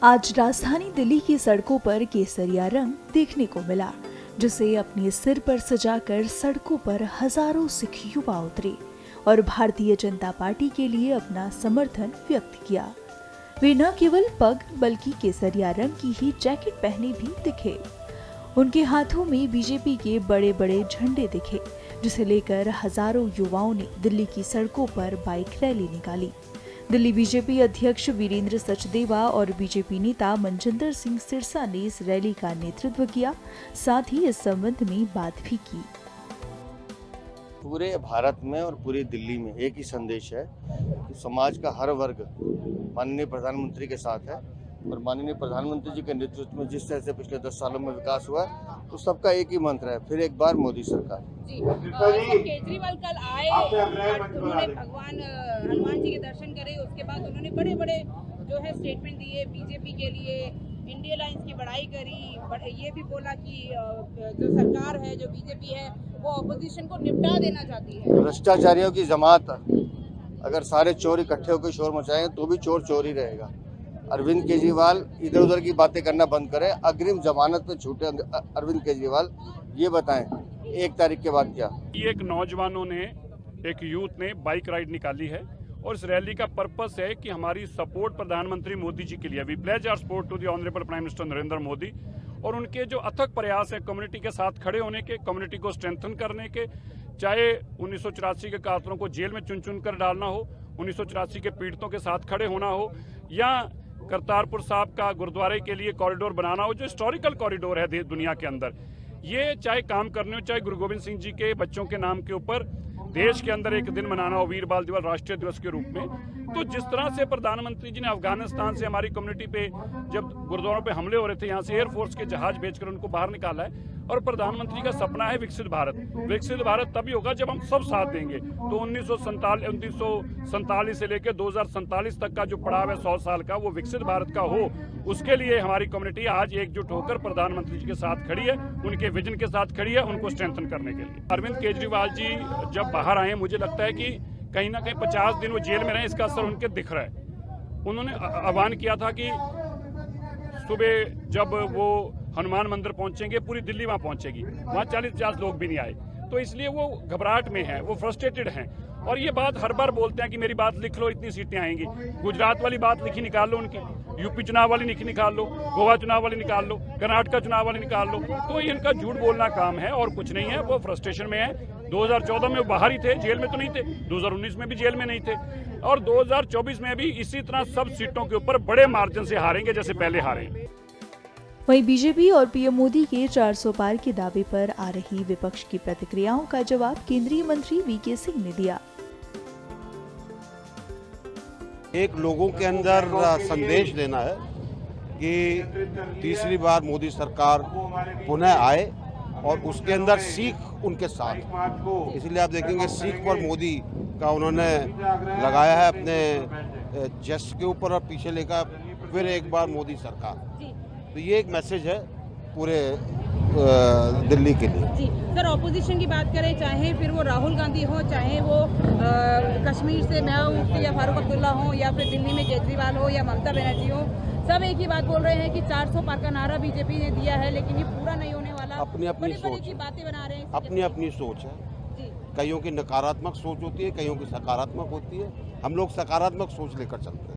आज राजधानी दिल्ली की सड़कों पर केसरिया रंग देखने को मिला, जिसे अपने सिर पर सजाकर सड़कों पर हजारों सिख युवा उतरे और भारतीय जनता पार्टी के लिए अपना समर्थन व्यक्त किया। वे न केवल पग बल्कि केसरिया रंग की ही जैकेट पहने भी दिखे। उनके हाथों में बीजेपी के बड़े बड़े झंडे दिखे, जिसे लेकर हजारों युवाओं ने दिल्ली की सड़कों पर बाइक रैली निकाली। दिल्ली बीजेपी अध्यक्ष वीरेंद्र सचदेवा और बीजेपी नेता मनजिंदर सिंह सिरसा ने इस रैली का नेतृत्व किया, साथ ही इस संबंध में बात भी की। पूरे भारत में और पूरी दिल्ली में एक ही संदेश है कि समाज का हर वर्ग माननीय प्रधानमंत्री के साथ है और माननीय प्रधानमंत्री जी के नेतृत्व में जिस तरह से पिछले 10 सालों में विकास हुआ तो सबका एक ही मंत्र है, फिर एक बार मोदी सरकार। केजरीवाल कल आए, उन्होंने भगवान हनुमान जी के दर्शन करे, उसके बाद उन्होंने बड़े बड़े जो है स्टेटमेंट दिए बीजेपी के लिए, इंडिया लाइंस की बड़ाई करी, ये भी बोला कि जो सरकार है, जो बीजेपी है, वो ऑपोजिशन को निपटा देना चाहती है। भ्रष्टाचारियों की जमात, अगर सारे चोर इकट्ठे होकर शोर मचाएंगे तो भी चोर चोर ही रहेगा। अरविंद केजरीवाल इधर उधर की बातें करना बंद करें, अग्रिम जमानत पे छूटे अरविंद केजरीवाल, ये बताएं 1 तारीख के बाद क्या। एक नौजवानों ने, एक यूथ ने बाइक राइड निकाली है और इस रैली का पर्पस है कि हमारी सपोर्ट प्रधानमंत्री मोदी जी के लिए, we pledge our support to the honourable prime minister Narendra Modi, और उनके जो अथक प्रयास है कम्युनिटी के साथ खड़े होने के, कम्युनिटी को स्ट्रेंथन करने के, चाहे 1984 के कातलों को जेल में चुन चुन कर डालना हो, 1984 के पीड़ितों के साथ खड़े होना हो, या करतारपुर साहब का गुरुद्वारे के लिए कॉरिडोर बनाना हो, जो हिस्टोरिकल कॉरिडोर है दुनिया के अंदर, ये चाहे काम करने हो, चाहे गुरु गोविंद सिंह जी के बच्चों के नाम के ऊपर देश के अंदर एक दिन मनाना हो, वीर बाल दिवस राष्ट्रीय दिवस के रूप में। तो जिस तरह से प्रधानमंत्री जी ने अफगानिस्तान से हमारी कम्युनिटी पे जब गुरुद्वारों पे हमले हो रहे थे, यहाँ से एयरफोर्स के जहाज भेजकर उनको बाहर निकाला है, और प्रधानमंत्री का सपना है विकसित भारत। विकसित भारत तभी होगा जब हम सब साथ देंगे। तो 1947 से लेकर 2047 तक का जो पड़ाव है 100 साल का, वो विकसित भारत का हो, उसके लिए हमारी कम्युनिटी आज एकजुट होकर प्रधानमंत्री जी के साथ खड़ी है, उनके विजन के साथ खड़ी है, उनको स्ट्रेंथन करने के लिए। अरविंद केजरीवाल जी जब बाहर आए, मुझे लगता है कि कहीं ना कहीं 50 दिन वो जेल में रहे, इसका असर उनके दिख रहा है। उन्होंने आह्वान किया था कि सुबह जब वो हनुमान मंदिर पहुंचेंगे, पूरी दिल्ली वहां पहुंचेगी, वहां 40-50 लोग भी नहीं आए, तो इसलिए वो घबराहट में हैं, वो फ्रस्ट्रेटेड हैं, और ये बात हर बार बोलते हैं कि मेरी बात लिख लो, इतनी सीटें आएंगी। गुजरात वाली बात लिखी निकाल लो उनकी, यूपी चुनाव वाली लिखी निकाल लो, गोवा चुनाव वाली निकाल लो, कर्नाटक चुनाव वाली निकाल लो, तो ये इनका झूठ बोलना काम है और कुछ नहीं है। वो फ्रस्ट्रेशन में है। 2014 में वो बाहर ही थे, जेल में तो नहीं थे, 2019 में भी जेल में नहीं थे, और 2024 में भी इसी तरह सब सीटों के ऊपर बड़े मार्जिन से हारेंगे जैसे पहले हारे। वहीं बीजेपी और पीएम मोदी के 400 पार के दावे पर आ रही विपक्ष की प्रतिक्रियाओं का जवाब केंद्रीय मंत्री वीके सिंह ने दिया। एक लोगों के अंदर संदेश देना है कि तीसरी बार मोदी सरकार पुनः आए और उसके अंदर सीख उनके साथ। इसलिए आप देखेंगे सीख पर मोदी का उन्होंने लगाया है अपने चेस्ट के ऊपर और पीछे लिखा फिर एक बार मोदी सरकार। तो ये एक मैसेज है पूरे दिल्ली के लिए। जी सर, ऑपोजिशन की बात करें, चाहे फिर वो राहुल गांधी हो, चाहे वो कश्मीर से महबूबा मुफ्ती या फारूक अब्दुल्ला हो, या फिर दिल्ली में केजरीवाल हो या ममता बनर्जी हो, सब एक ही बात बोल रहे हैं कि 400 पार का नारा बीजेपी ने दिया है, लेकिन ये पूरा नहीं होने वाला। अपनी अपनी सोच की बातें बना रहे हैं, अपनी अपनी सोच है। कईयों की नकारात्मक सोच होती है, कईयों की सकारात्मक होती है। हम लोग सकारात्मक सोच लेकर चलते हैं।